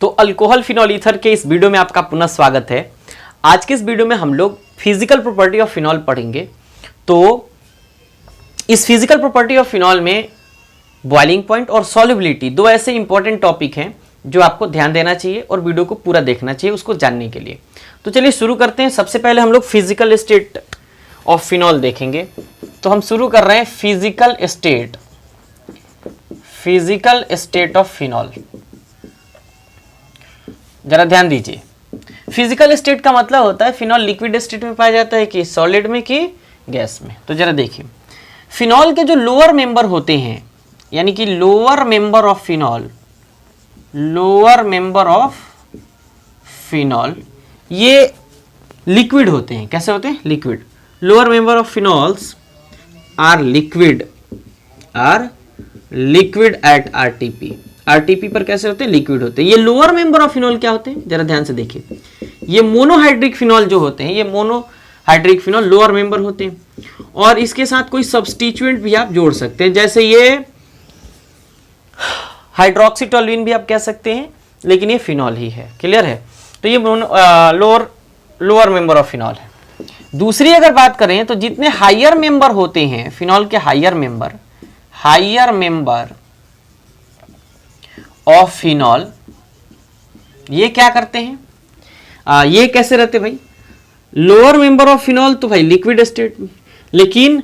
तो alcohol phenol ether के इस वीडियो में आपका पुनः स्वागत है। आज के इस वीडियो में हम लोग फिजिकल प्रॉपर्टी ऑफ फिनॉल पढ़ेंगे। तो इस फिजिकल प्रॉपर्टी ऑफ फिनॉल में बॉइलिंग पॉइंट और सॉल्युबिलिटी दो ऐसे इंपॉर्टेंट टॉपिक हैं जो आपको ध्यान देना चाहिए और वीडियो को पूरा देखना चाहिए उसको जानने के लिए। तो चलिए शुरू करते हैं। सबसे पहले हम लोग फिजिकल स्टेट ऑफ फिनॉल देखेंगे। तो हम शुरू कर रहे हैं फिजिकल स्टेट ऑफ फिनॉल। जरा ध्यान दीजिए, फिजिकल स्टेट का मतलब होता है फिनॉल लिक्विड स्टेट में पाया जाता है कि सॉलिड में कि गैस में। तो जरा देखिए, फिनॉल के जो लोअर मेंबर होते हैं यानी कि लोअर मेंबर ऑफ फिनॉल ये लिक्विड होते हैं। कैसे होते हैं? Liquid. Lower member of phenols are liquid at RTP पर कैसे होते हैं? लिक्विड होते हैं। ये लोअर मेंबर ऑफ फिनॉल क्या होते हैं? जरा ध्यान से देखिए, ये मोनोहाइड्रिक फिनॉल जो होते हैं, ये मोनोहाइड्रिक फिनॉल लोअर मेंबर होते हैं और इसके साथ कोई सब्स्टिट्यूएंट भी आप जोड़ सकते हैं, जैसे ये हाइड्रोक्सीटोलुइन भी आप कह सकते हैं, लेकिन ये फिनॉल ही है। क्लियर है? तो ये लोअर मेंबर ऑफ फिनॉल है। दूसरी अगर बात करें तो जितने हायर मेंबर होते हैं फिनॉल के, हायर मेंबर ऑफ फिनॉल, ये क्या करते हैं? ये कैसे रहते भाई? लोअर मेंबर ऑफ फिनॉल तो भाई लिक्विड स्टेट में, लेकिन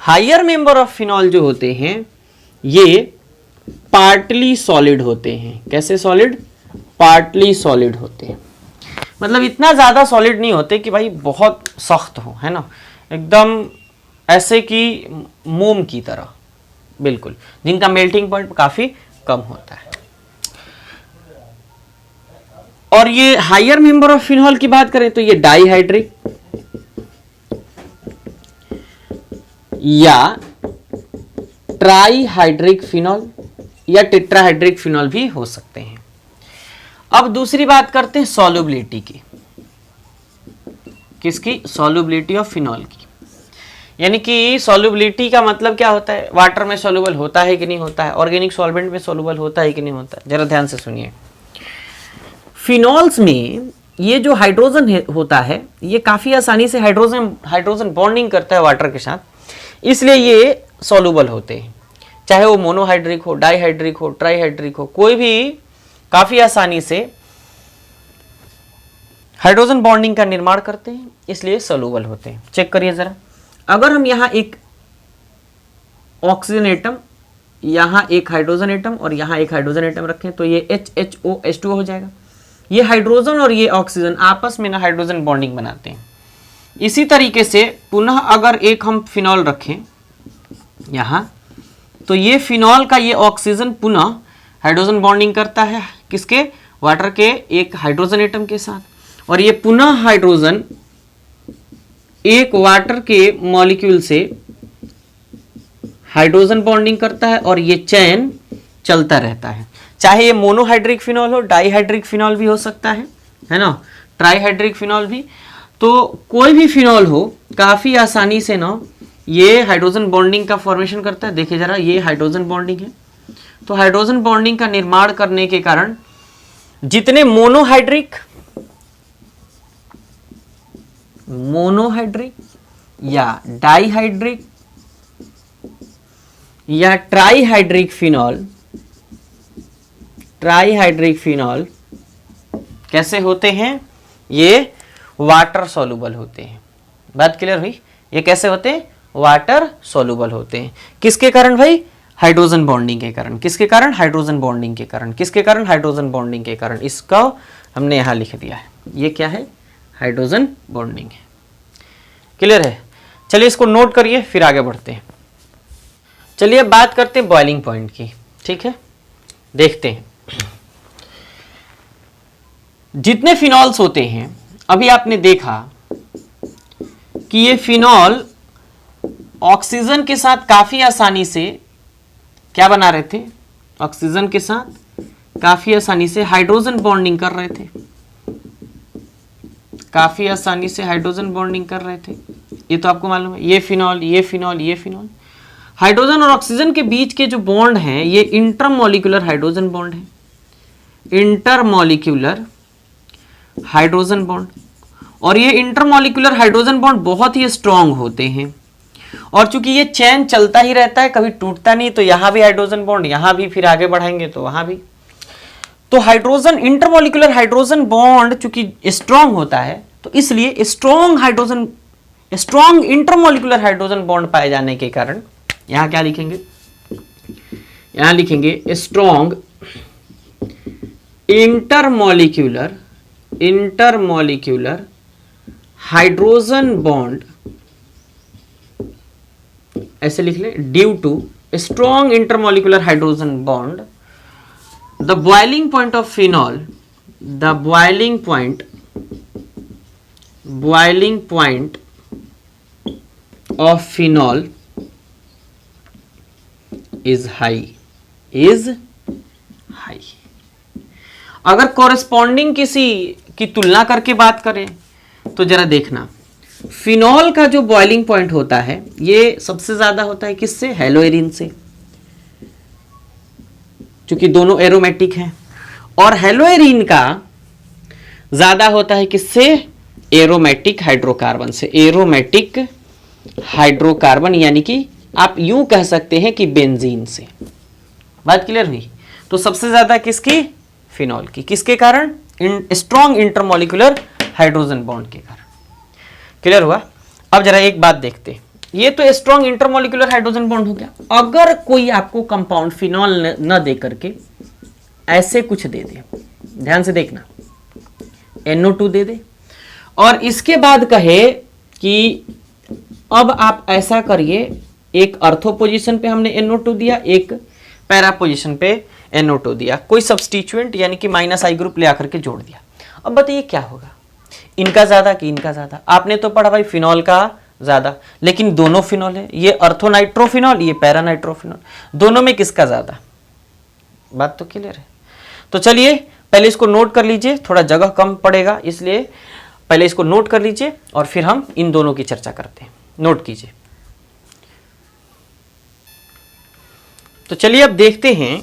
हायर मेंबर ऑफ फिनॉल जो होते हैं ये पार्टली सॉलिड होते हैं। कैसे सॉलिड? पार्टली सॉलिड होते हैं। मतलब इतना ज्यादा सॉलिड नहीं होते कि भाई बहुत सख्त हो, है ना, एकदम ऐसे कि मोम की तरह, बिल्कुल, जिनका मेल्टिंग पॉइंट काफी कम होता है। और ये हायर मेंबर ऑफ फिनॉल की बात करें तो ये डाइहाइड्रिक या ट्राइहाइड्रिक फिनॉल या टेट्राहाइड्रिक फिनॉल भी हो सकते हैं। अब दूसरी बात करते हैं सॉल्युबिलिटी की। किसकी? सॉल्युबिलिटी ऑफ फिनॉल की। यानी कि सॉल्युबिलिटी का मतलब क्या होता है? वाटर में सॉल्युबल होता है कि नहीं होता है, ऑर्गेनिक सॉल्वेंट में सॉल्युबल होता है कि नहीं होता है। जरा ध्यान से सुनिए, फिनॉल्स में ये जो हाइड्रोजन होता है ये काफी आसानी से हाइड्रोजन बॉन्डिंग करता है वाटर के साथ, इसलिए ये सॉल्युबल होते हैं। चाहे वो मोनोहाइड्रिक हो, डाइहाइड्रिक हो, ट्राइहाइड्रिक हो, कोई भी काफी आसानी से हाइड्रोजन बॉन्डिंग का निर्माण करते हैं, इसलिए सॉल्युबल होते हैं। चेक करिए जरा, अगर हम यहां एक ऑक्सीजन एटम, यहां एक हाइड्रोजन एटम और यहां एक हाइड्रोजन एटम रखें तो ये HHOH2 हो जाएगा। ये हाइड्रोजन और ये ऑक्सीजन आपस में ना हाइड्रोजन बॉन्डिंग बनाते हैं। इसी तरीके से पुनः अगर एक हम फिनॉल रखें यहां, तो ये फिनॉल का ये ऑक्सीजन पुनः हाइड्रोजन बॉन्डिंग करता है किसके? वाटर के एक हाइड्रोजन एटम के साथ, और ये पुनः हाइड्रोजन एक वाटर के मॉलिक्यूल से हाइड्रोजन बॉन्डिंग करता है और ये चेन चलता रहता है। चाहे ये मोनोहाइड्रिक फिनॉल हो, डाइहाइड्रिक फिनॉल भी हो सकता है ना, ट्राइहाइड्रिक फिनॉल भी। तो कोई भी फिनॉल हो काफी आसानी से ना ये हाइड्रोजन बॉन्डिंग का फॉर्मेशन करता है। देखिए जरा, ये हाइड्रोजन बॉन्डिंग है। तो हाइड्रोजन बॉन्डिंग का निर्माण करने के कारण जितने मोनोहाइड्रिक या डाइहाइड्रिक या ट्राइहाइड्रिक फिनॉल कैसे होते हैं? ये वाटर सॉल्युबल होते हैं। बात क्लियर हुई? ये कैसे होते हैं? वाटर सॉल्युबल होते हैं। किसके कारण भाई? हाइड्रोजन बॉन्डिंग के कारण। किसके कारण? हाइड्रोजन बॉन्डिंग के कारण। किसके कारण? हाइड्रोजन बॉन्डिंग के कारण। इसका हमने यहां लिख दिया है। ये क्या है? हाइड्रोजन बॉन्डिंग है। क्लियर है? चलिए इसको नोट करिए, फिर आगे बढ़ते हैं। चलिए अब बात करते हैं बॉइलिंग पॉइंट की। ठीक है, देखते हैं जितने फिनॉल्स होते हैं। अभी आपने देखा कि ये फिनॉल ऑक्सीजन के साथ काफी आसानी से क्या बना रहे थे? ऑक्सीजन के साथ काफी आसानी से हाइड्रोजन बॉन्डिंग कर रहे थे। काफी आसानी से हाइड्रोजन बॉन्डिंग कर रहे थे। ये तो आपको मालूम है। ये फिनॉल, ये फिनॉल, ये फिनॉल। हाइड्रोजन और ऑक्सीजन के बीच के जो बॉन्ड हैं ये इंटरमॉलिक्यूलर हाइड्रोजन बॉन्ड है। Intermolecular hydrogen bond. और ये इंटरमॉलिक्यूलर हाइड्रोजन बॉन्ड बहुत ही स्ट्रांग होते हैं, और चूंकि ये चेन चलता ही रहता है, कभी टूटता नहीं, तो यहां भी हाइड्रोजन बॉन्ड, यहां भी, फिर आगे बढ़ाएंगे तो वहां भी। तो हाइड्रोजन इंटरमॉलिक्यूलर हाइड्रोजन बॉन्ड चूंकि स्ट्रांग होता है, तो इसलिए स्ट्रांग इंटरमॉलिक्यूलर हाइड्रोजन बॉन्ड पाए जाने के कारण यहां क्या लिखेंगे, यहां लिखेंगे स्ट्रांग इंटरमॉलिक्यूलर हाइड्रोजन बॉन्ड, ऐसे लिख ले, due to strong intermolecular hydrogen bond the boiling point of phenol, the boiling point of phenol is high. अगर कॉरेस्पॉन्डिंग किसी की तुलना करके बात करें तो जरा देखना, फिनॉल का जो बॉइलिंग पॉइंट होता है ये सबसे ज्यादा होता है किससे, हेलोएरिन से, क्योंकि दोनों एरोमेटिक हैं। और हेलोएरिन का ज्यादा होता है किससे, एरोमेटिक हाइड्रोकार्बन से, एरोमेटिक हाइड्रोकार्बन, यानी कि आप यूं कह सकते हैं कि बेंजीन से। बात क्लियर हुई? तो सबसे ज्यादा किसकी, फिनॉल की, किसके कारण, स्ट्रॉन्ग इंटरमॉलिक्यूलर हाइड्रोजन बॉन्ड के कारण। क्लियर हुआ? अब जरा एक बात देखते हैं, ये तो स्ट्रॉन्ग इंटरमॉलिक्यूलर हाइड्रोजन बॉन्ड हो गया। अगर कोई आपको कंपाउंड फिनॉल न दे करके ऐसे कुछ दे दे, ध्यान से देखना, NO2 दे दे, और इसके बाद कहे कि अब आप ऐसा करिए, एक अर्थो पोजीशन पे हमने NO2 दिया, एक पैरा पोजीशन पे NO2 दिया, कोई सब्स्टिट्यूएंट यानी कि -I ग्रुप ले आकर के जोड़ दिया। अब बताइए क्या होगा, इनका ज्यादा कि इनका ज्यादा? आपने तो पढ़ा भाई फिनॉल का ज्यादा, लेकिन दोनों फिनॉल है, ये अर्थोनाइट्रोफिनॉल, ये पैरानाइट्रोफिनॉल, दोनों में किसका ज्यादा? बात तो क्लियर है। तो चलिए पहले इसको नोट कर लीजिए, थोड़ा जगह कम पड़ेगा, इसलिए पहले इसको नोट कर लीजिए और फिर हम इन दोनों की चर्चा करते हैं। नोट कीजिए। तो चलिए अब देखते हैं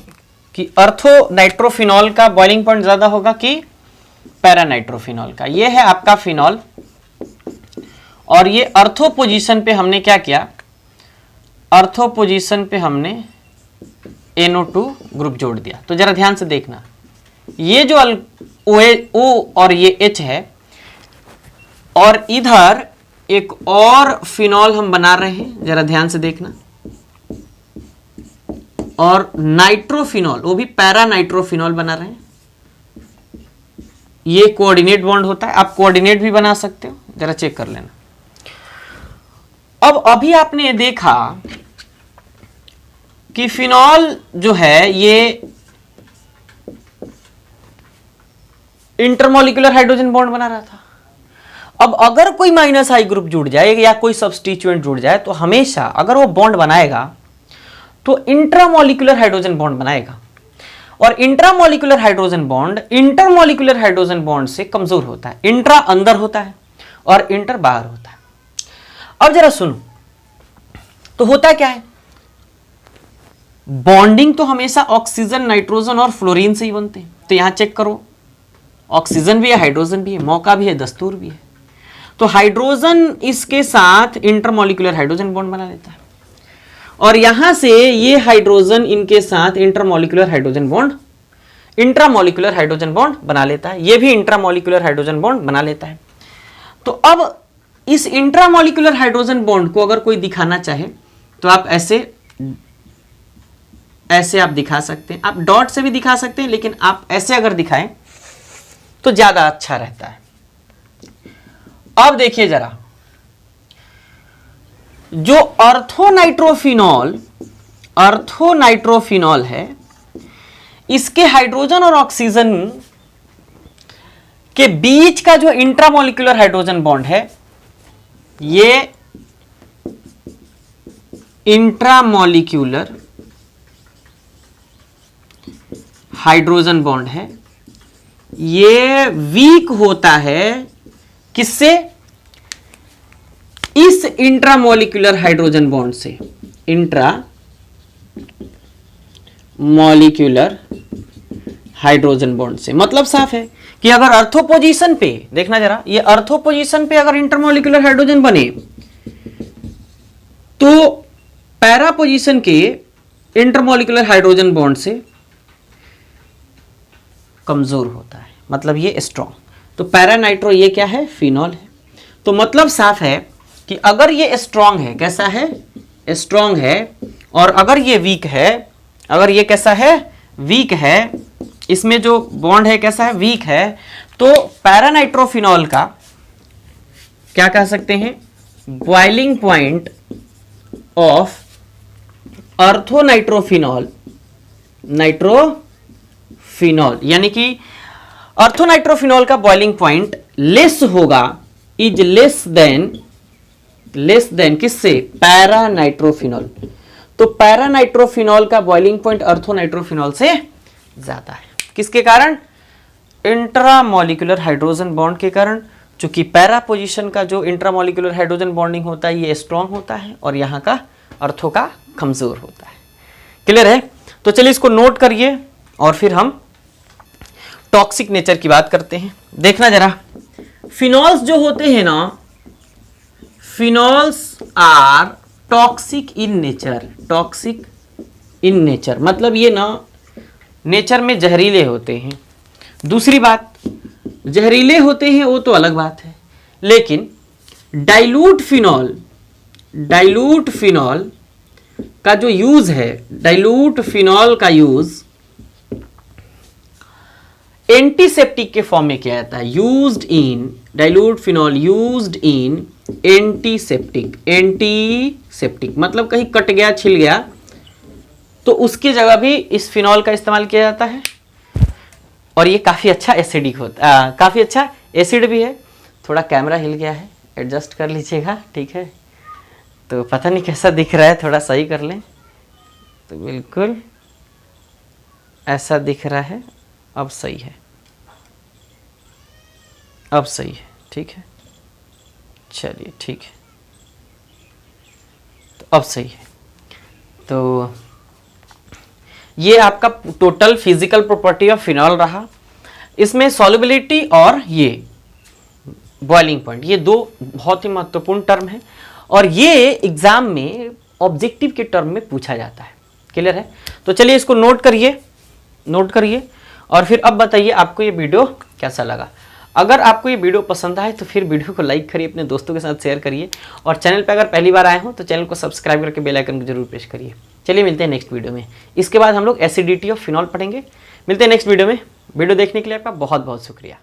कि अर्थोनाइट्रोफिनॉल का बॉइलिंग पॉइंट ज्यादा होगा कि पैरानाइट्रोफिनॉल का। ये है आपका फिनॉल, और ये अर्थो पोजीशन पे हमने क्या किया, अर्थो पोजीशन पे हमने NO2 ग्रुप जोड़ दिया। तो जरा ध्यान से देखना, ये जो O और ये H है, और इधर एक और फिनॉल हम बना रहे हैं, जरा ध्यान से देखना, और नाइट्रोफिनॉल, वो भी पैरानाइट्रोफिनॉल बना रहे हैं। ये कोऑर्डिनेट बॉन्ड होता है, आप कोऑर्डिनेट भी बना सकते हो, जरा चेक कर लेना। अब अभी आपने देखा कि फिनॉल जो है ये इंटरमॉलिक्यूलर हाइड्रोजन बॉन्ड बना रहा था। अब अगर कोई -I ग्रुप जुड़ जाए या कोई सब्स्टिट्यूएंट जुड़ जाए, तो हमेशा अगर वो बॉन्ड बनाएगा तो इंट्रामॉलिक्यूलर हाइड्रोजन बॉन्ड बनाएगा, और intramolecular hydrogen bond intermolecular hydrogen bond से कमजोर होता है। इंट्रा अंदर होता है और इंटर बाहर होता है। अब जरा सुनो, तो होता क्या है, बॉन्डिंग तो हमेशा ऑक्सीजन, नाइट्रोजन और फ्लोरीन से ही बनते हैं। तो यहां चेक करो, ऑक्सीजन भी है, हाइड्रोजन भी है, मौका भी है, दस्तूर भी है। तो हाइड्रोजन इसके साथ इंटरमॉलिक्यूलर हाइड्रोजन बॉन्ड बना लेता है, और यहां से ये हाइड्रोजन इनके साथ intermolecular hydrogen bond, intramolecular hydrogen bond बना लेता है। ये भी इंट्रामॉलिक्यूलर हाइड्रोजन बॉन्ड बना लेता है। तो अब इस इंट्रामॉलिक्यूलर हाइड्रोजन बॉन्ड को अगर कोई दिखाना चाहे तो आप ऐसे आप दिखा सकते हैं, आप डॉट से भी दिखा सकते हैं, लेकिन आप ऐसे अगर दिखाएं तो ज्यादा अच्छा रहता है। अब देखिए जरा, जो अर्थोनाइट्रोफिनॉल है, इसके हाइड्रोजन और ऑक्सीजन के बीच का जो इंट्रामॉलिक्यूलर हाइड्रोजन बॉन्ड है, ये इंट्रामॉलिक्यूलर हाइड्रोजन बॉन्ड है, ये वीक होता है किससे, इस इंट्रामॉलिक्यूलर हाइड्रोजन बॉन्ड से, इंट्रामॉलिक्यूलर हाइड्रोजन बॉन्ड से। मतलब साफ है कि अगर अर्थो पोजीशन पे, देखना जरा, ये अर्थो पोजीशन पे अगर इंटरमॉलिक्यूलर हाइड्रोजन बने तो पैरा पोजीशन के इंटरमॉलिक्यूलर हाइड्रोजन बॉन्ड से कमजोर होता है, मतलब ये स्ट्रॉन्ग। तो पैरा नाइट्रो ये क्या है, फिनॉल है। तो मतलब साफ है कि अगर ये स्ट्रॉन्ग है, कैसा है, स्ट्रॉन्ग है, और अगर ये वीक है, अगर ये कैसा है, वीक है, इसमें जो बॉन्ड है कैसा है, वीक है, तो पैरानाइट्रोफिनॉल का क्या कह सकते हैं, बॉइलिंग पॉइंट ऑफ अर्थोनाइट्रोफिनॉल, नाइट्रोफिनॉल, यानी कि अर्थोनाइट्रोफिनॉल का बॉइलिंग पॉइंट लेस होगा, इज लेस देन किससे, पैरानाइट्रोफिनॉल। तो पैरानाइट्रोफिनॉल का बॉइलिंग पॉइंट अर्थोनाइट्रोफिनॉल से ज्यादा है। किसके कारण, इंट्रामॉलिक्यूलर हाइड्रोजन बॉन्ड के कारण। चूंकि पैरा पोजीशन का जो इंट्रामॉलिक्यूलर हाइड्रोजन बॉन्डिंग होता है ये स्ट्रॉन्ग होता है और यहाँ का अर्थो का कमजोर होता है। क्लियर है? तो चलिए इसको नोट करिए और फिर हम टॉक्सिक नेचर की बात करते हैं। देखना जरा, फिनॉल्स जो होते हैं ना, phenols are toxic in nature, toxic in nature मतलब ये ना नेचर में जहरीले होते हैं। दूसरी बात, जहरीले होते हैं वो तो अलग बात है, लेकिन डाइल्यूट फिनॉल का जो यूज है, डाइल्यूट फिनॉल का यूज एंटीसेप्टिक के फॉर्म में किया जाता है। Used in, dilute phenol used in antiseptic मतलब कहीं कट गया, छिल गया तो उसकी जगह भी इस फिनॉल का इस्तेमाल किया जाता है। और ये काफ़ी अच्छा एसिडिक होता है, काफ़ी अच्छा एसिड भी है। थोड़ा कैमरा हिल गया है, एडजस्ट कर लीजिएगा, ठीक है? तो पता नहीं कैसा दिख रहा है, थोड़ा सही कर लें। तो बिल्कुल ऐसा दिख रहा है, अब सही है, अब सही है, ठीक है? चलिए ठीक है, तो अब सही है। तो ये आपका total physical property of phenol रहा। इसमें सॉल्युबिलिटी और ये बॉइलिंग पॉइंट, ये दो बहुत ही महत्वपूर्ण टर्म है और ये एग्जाम में ऑब्जेक्टिव के टर्म में पूछा जाता है। क्लियर है? तो चलिए इसको नोट करिए और फिर अब बताइए आपको ये वीडियो कैसा लगा। अगर आपको ये वीडियो पसंद आए तो फिर वीडियो को लाइक करिए, अपने दोस्तों के साथ शेयर करिए और चैनल पे अगर पहली बार आए हो तो चैनल को सब्सक्राइब करके बेल आइकन को जरूर प्रेस करिए। चलिए मिलते हैं नेक्स्ट वीडियो में। इसके बाद हम लोग एसिडिटी ऑफ फिनॉल पढ़ेंगे। मिलते हैं नेक्स्ट वीडियो में। वीडियो देखने के लिए आपका बहुत बहुत शुक्रिया।